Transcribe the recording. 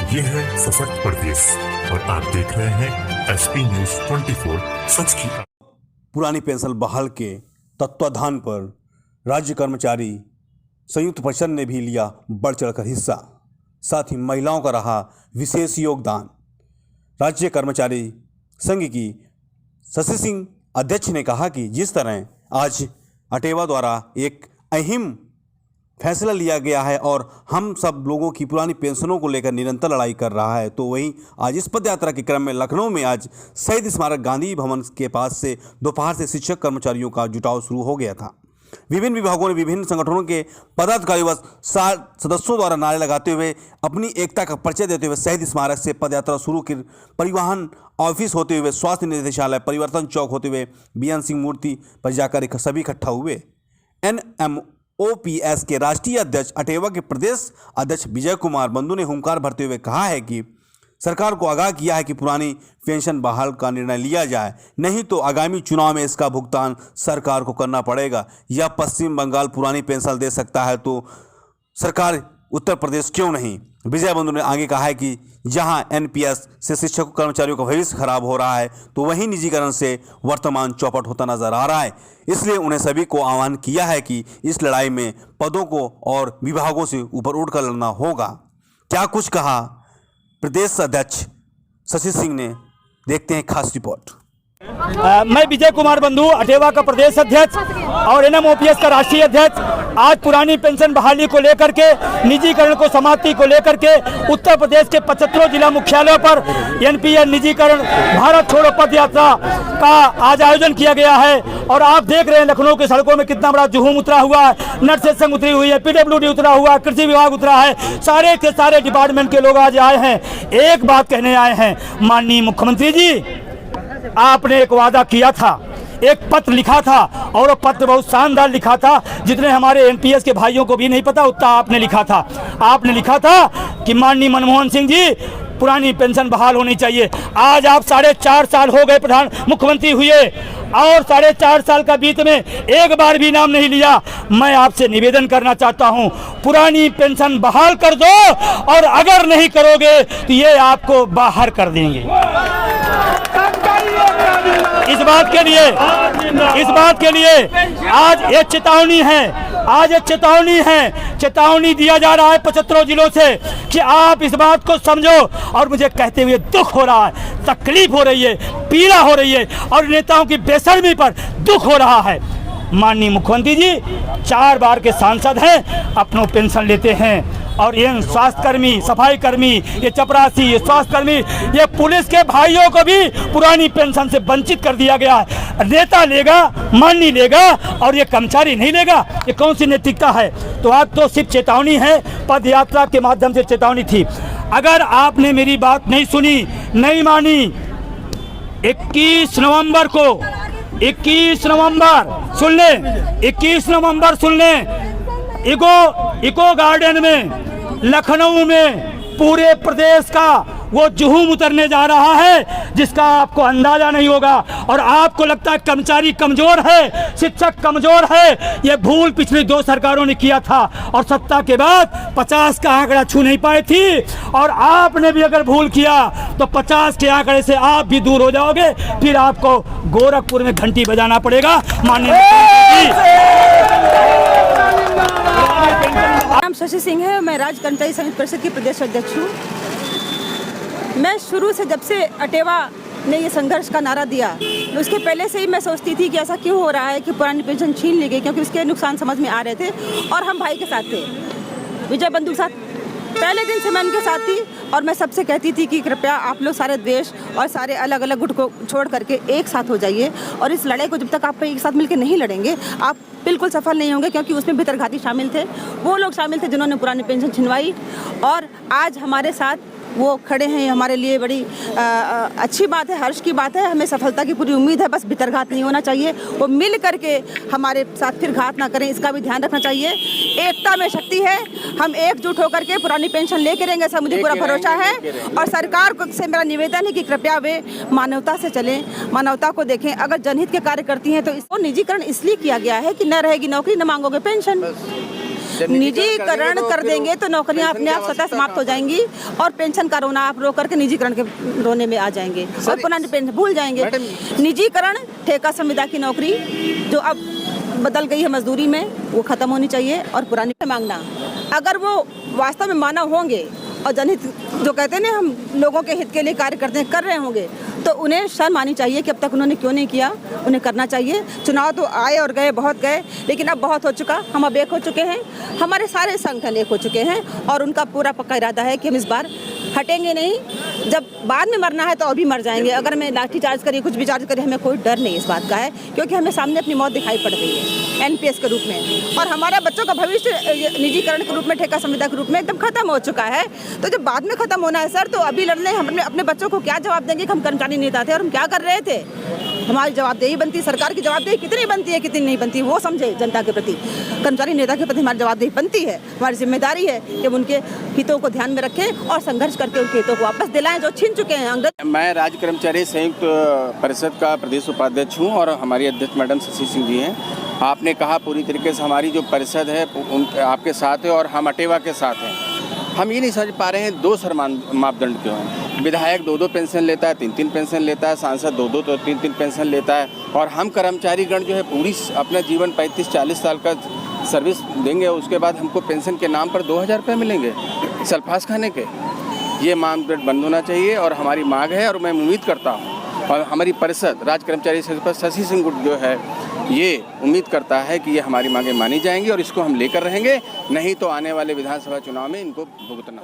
ये है सशक्त प्रदेश और आप देख रहे हैं एसपी न्यूज 24 सच की। पुरानी पेंशन बहाल के तत्वाधान पर राज्य कर्मचारी संयुक्त परिषद ने भी लिया बढ़ चढ़कर हिस्सा, साथ ही महिलाओं का रहा विशेष योगदान। राज्य कर्मचारी संघ की शशि सिंह अध्यक्ष ने कहा कि जिस तरह आज अटेवा द्वारा एक अहम फैसला लिया गया है और हम सब लोगों की पुरानी पेंशनों को लेकर निरंतर लड़ाई कर रहा है, तो वहीं आज इस पदयात्रा के क्रम में लखनऊ में आज शहीद स्मारक गांधी भवन के पास से दोपहर से शिक्षक कर्मचारियों का जुटाव शुरू हो गया था। विभिन्न विभागों ने विभिन्न संगठनों के पदाधिकारी व सदस्यों द्वारा नारे लगाते हुए अपनी एकता का परिचय देते हुए शहीद स्मारक से पदयात्रा शुरू की। परिवहन ऑफिस होते हुए स्वास्थ्य निदेशालय, परिवर्तन चौक होते हुए बीएन सिंह मूर्ति पर जाकर सभी इकट्ठा हुए। NMOPS के राष्ट्रीय अध्यक्ष अटेवा के प्रदेश अध्यक्ष विजय कुमार बंधु ने हुंकार भरते हुए कहा है कि सरकार को आगाह किया है कि पुरानी पेंशन बहाल का निर्णय लिया जाए, नहीं तो आगामी चुनाव में इसका भुगतान सरकार को करना पड़ेगा। या पश्चिम बंगाल पुरानी पेंशन दे सकता है तो सरकार उत्तर प्रदेश क्यों नहीं। विजय बंधु ने आगे कहा है कि जहां NPS से शिक्षक कर्मचारियों का भविष्य खराब हो रहा है तो वहीं निजीकरण से वर्तमान चौपट होता नजर आ रहा है। इसलिए उन्हें सभी को आह्वान किया है कि इस लड़ाई में पदों को और विभागों से ऊपर उठकर लड़ना होगा। क्या कुछ कहा प्रदेश अध्यक्ष शशि सिंह ने, देखते हैं खास रिपोर्ट। मैं विजय कुमार बंधु अटेवा का प्रदेश अध्यक्ष और NMOPS का राष्ट्रीय अध्यक्ष आज पुरानी पेंशन बहाली को लेकर के, निजीकरण को समाप्ति को लेकर के उत्तर प्रदेश के 75 जिला मुख्यालयों पर NPS निजीकरण भारत छोड़ो पद यात्रा का आज आयोजन किया गया है। और आप देख रहे हैं लखनऊ के सड़कों में कितना बड़ा जुहूम उतरा हुआ है, नर्सेज संघ उतरी हुई है, PWD उतरा हुआ है, कृषि विभाग उतरा है, सारे के सारे डिपार्टमेंट के लोग आज आए हैं। एक बात कहने आए हैं, माननीय मुख्यमंत्री जी, आपने एक वादा किया था, एक पत्र लिखा था और वो पत्र बहुत शानदार लिखा था, जितने हमारे NPS के भाइयों को भी नहीं पता उतना आपने लिखा था। आपने लिखा था कि माननीय मनमोहन सिंह जी पुरानी पेंशन बहाल होनी चाहिए। आज आप 4.5 साल हो गए प्रधान मुख्यमंत्री हुए और 4.5 साल का बीत में एक बार भी नाम नहीं लिया। मैं आपसे निवेदन करना चाहता हूं, पुरानी पेंशन बहाल कर दो और अगर नहीं करोगे तो ये आपको बाहर कर देंगे। इस बात के लिए आज ये चेतावनी है, चेतावनी दिया जा रहा है 75 जिलों से कि आप इस बात को समझो। और मुझे कहते हुए दुख हो रहा है, तकलीफ हो रही है, पीड़ा हो रही है और नेताओं की बेशर्मी पर दुख हो रहा है। माननीय मुख्यमंत्री जी 4 बार के सांसद हैं, अपनों पेंशन लेते हैं और ये स्वास्थ्यकर्मी, सफाई कर्मी, ये चपरासी, ये स्वास्थ्यकर्मी, ये पुलिस के भाइयों को भी पुरानी पेंशन से वंचित कर दिया गया है। नेता लेगा, माननीय लेगा और ये कर्मचारी नहीं लेगा, ये कौन सी नैतिकता है। तो आज तो सिर्फ चेतावनी है, पद यात्रा के माध्यम से चेतावनी थी। अगर आपने मेरी बात नहीं सुनी, नहीं मानी, 21 नवंबर सुन लें, इको गार्डन में लखनऊ में पूरे प्रदेश का वो जुहूम उतरने जा रहा है जिसका आपको अंदाजा नहीं होगा। और आपको लगता है कर्मचारी कमजोर है, शिक्षक कमजोर है, ये भूल पिछली 2 सरकारों ने किया था और सत्ता के बाद 50 का आंकड़ा छू नहीं पाई थी। और आपने भी अगर भूल किया तो 50 के आंकड़े से आप भी दूर हो जाओगे, फिर आपको गोरखपुर में घंटी बजाना पड़ेगा। माननीय नाम शशि सिंह है, मैं राज्य कर्मचारी संयुक्त परिषद की प्रदेश अध्यक्ष हूँ। मैं शुरू से, जब से अटेवा ने ये संघर्ष का नारा दिया, उसके पहले से ही मैं सोचती थी कि ऐसा क्यों हो रहा है कि पुरानी पेंशन छीन ली गई, क्योंकि उसके नुकसान समझ में आ रहे थे और हम भाई के साथ थे, विजय बंधु के साथ। पहले दिन से मैं उनके साथ थी और मैं सबसे कहती थी कि कृपया आप लोग सारे द्वेष और सारे अलग अलग गुट को छोड़ करके एक साथ हो जाइए और इस लड़ाई को जब तक आप एक साथ मिलकर नहीं लड़ेंगे आप बिल्कुल सफल नहीं होंगे। क्योंकि उसमें भीतरघाती शामिल थे, वो लोग शामिल थे जिन्होंने पुरानी पेंशन छिनवाई और आज हमारे साथ वो खड़े हैं। हमारे लिए बड़ी अच्छी बात है, हर्ष की बात है, हमें सफलता की पूरी उम्मीद है। बस भीतरघात नहीं होना चाहिए, वो मिल करके हमारे साथ फिर घात ना करें, इसका भी ध्यान रखना चाहिए। एकता में शक्ति है, हम एकजुट होकर के पुरानी पेंशन लेके रहेंगे, ऐसा मुझे पूरा भरोसा है। और सरकार से मेरा निवेदन है कि कृपया वे मानवता से चलें, मानवता को देखें। अगर जनहित के कार्य करती हैं तो इसको निजीकरण इसलिए किया गया है कि न रहेगी नौकरी, न मांगोगे पेंशन। निजीकरण कर देंगे तो नौकरियां अपने आप स्वतः समाप्त हो जाएंगी और पेंशन का रोना आप रो करके निजीकरण के रोने में आ जाएंगे और पुरानी पेंशन भूल जाएंगे। निजीकरण, ठेका संविदा की नौकरी जो अब बदल गई है मजदूरी में, वो खत्म होनी चाहिए और पुरानी मांगना, अगर वो वास्तव में मानव होंगे और जनहित जो कहते हैं ना हम लोगों के हित के लिए कार्य करते हैं, कर रहे होंगे, तो उन्हें शर्म आनी चाहिए कि अब तक उन्होंने क्यों नहीं किया। उन्हें करना चाहिए। चुनाव तो आए और गए, बहुत गए, लेकिन अब बहुत हो चुका, हम अब एक हो चुके हैं, हमारे सारे संगठन एक हो चुके हैं और उनका पूरा पक्का इरादा है कि हम इस बार हटेंगे नहीं। जब बाद में मरना है तो अभी मर जाएंगे। अगर हमें लाठी चार्ज करिए, कुछ भी चार्ज करिए, हमें कोई डर नहीं इस बात का है, क्योंकि हमें सामने अपनी मौत दिखाई पड़ रही है एनपीएस के रूप में, और हमारा बच्चों का भविष्य निजीकरण के रूप में, ठेका संविदा के रूप में एकदम खत्म हो चुका है। तो जब बाद में खत्म होना है सर, तो अभी लड़ने हम अपने बच्चों को क्या जवाब देंगे कि हम कर्मचारी नेता थे और हम क्या कर रहे थे। हमारी जवाबदेही बनती, सरकार की जवाबदेही कितनी बनती है, कितनी नहीं बनती, वो समझे जनता के प्रति, कर्मचारी नेता के प्रति हमारी जवाबदेही बनती है। हमारी जिम्मेदारी है कि उनके हितों को ध्यान में रखें और संघर्ष करके उनके हितों को वापस दिलाएं जो छीन चुके हैं अंग्रेज। मैं राज्य कर्मचारी संयुक्त परिषद का प्रदेश उपाध्यक्ष हूँ और हमारी अध्यक्ष मैडम शशि सिंह जी हैं। आपने कहा पूरी तरीके से हमारी जो परिषद है आपके साथ है और हम अटेवा के साथ हैं। हम ये नहीं समझ पा रहे हैं दो समान मापदंड क्यों हैं। विधायक 2-2 पेंशन लेता है, 3-3 पेंशन लेता है, सांसद 2-2 तो 3-3 पेंशन लेता है, और हम कर्मचारीगण जो है पूरी अपना जीवन 35-40 साल का सर्विस देंगे, उसके बाद हमको पेंशन के नाम पर 2000 रुपये मिलेंगे सल्फास खाने के। ये मानदंड बंद होना चाहिए और हमारी मांग है, और मैं उम्मीद करता हूँ और हमारी परिषद राज्य कर्मचारी संघ शशि सिंह जो है ये उम्मीद करता है कि ये हमारी मांगें मानी जाएंगी और इसको हम लेकर रहेंगे, नहीं तो आने वाले विधानसभा चुनाव में इनको भुगतना।